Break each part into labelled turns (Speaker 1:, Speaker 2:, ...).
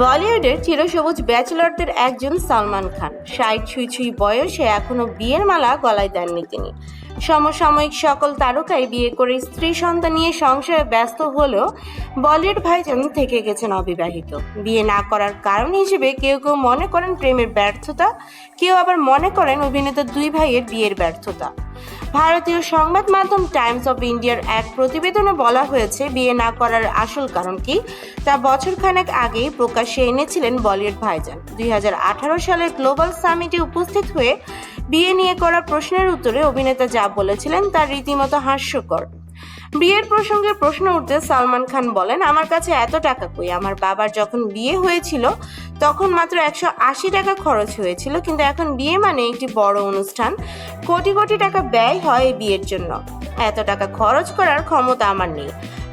Speaker 1: বলিউডের চিরসবুজ ব্যাচেলরদের একজন সালমান খান ৬০ ছুঁই ছুঁই বয়সে এখনো বিয়ের মালা গলায় দেননি তিনি। সমসাময়িক সকল তারকাই বিয়ে করে স্ত্রী সন্তান নিয়ে সংসারে ব্যস্ত হলেও বলিউড ভাইজান থেকে গেছেন অবিবাহিত। বিয়ে না করার কারণ হিসেবে কেউ কেউ মনে করেন প্রেমের ব্যর্থতা, কেউ আবার মনে করেন অভিনেতা দুই ভাইয়ের বিয়ের ব্যর্থতা। ভারতীয় সংবাদ মাধ্যম টাইমস অফ ইন্ডিয়ার এক প্রতিবেদনে বলা হয়েছে, বিয়ে না করার আসল কারণ কি তা বছরখানেক আগেই প্রকাশ্যে এনেছিলেন বলিউড ভাইজান। 2018 সালের গ্লোবাল সামিটে উপস্থিত হয়ে বিয়ে নিয়ে করা প্রশ্নের উত্তরে অভিনেতা যা বলেছিলেন তা রীতিমতো হাস্যকর। বিয়ের প্রসঙ্গে প্রশ্ন উঠতে সালমান খান বলেন, আমার কাছে এত টাকা কই, আমার বাবার যখন বিয়ে হয়েছিল তখন মাত্র 180 টাকা খরচ হয়েছিল, কিন্তু এখন বিয়ে মানে একটি বড় অনুষ্ঠান, কোটি কোটি টাকা ব্যয় হয় এই বিয়ের জন্য। এত টাকা খরচ করার ক্ষমতা আমার নেই,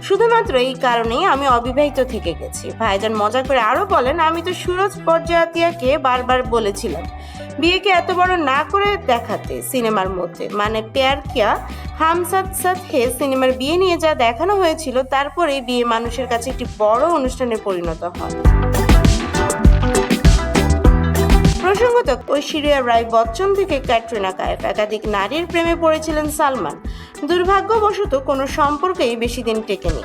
Speaker 1: শুধুমাত্র এই কারণেই আমি অবিবাহিত থেকে গেছি। ভাইজান মজা করে আরো বলেন, আমি তো সুরজ পর্যাতিয়াকে বারবার বলেছিলাম বিয়েকে এত বড় না করে দেখাতে সিনেমার মধ্যে, মানে প্যার কিয়া হাম সাথ সাথ হে সিনেমার বিয়ে নিয়ে যা দেখানো হয়েছিল, তারপরেই বিয়ে মানুষের কাছে একটি বড় অনুষ্ঠানে পরিণত হয়। প্রসঙ্গত, ঐশ্বরিয়া রায় বচ্চন থেকে ক্যাটরিনা কাইফ একাধিক নারীর প্রেমে পড়েছিলেন সালমান। দুর্ভাগ্যবশত কোনো সম্পর্কেই বেশি দিন টেকেনি।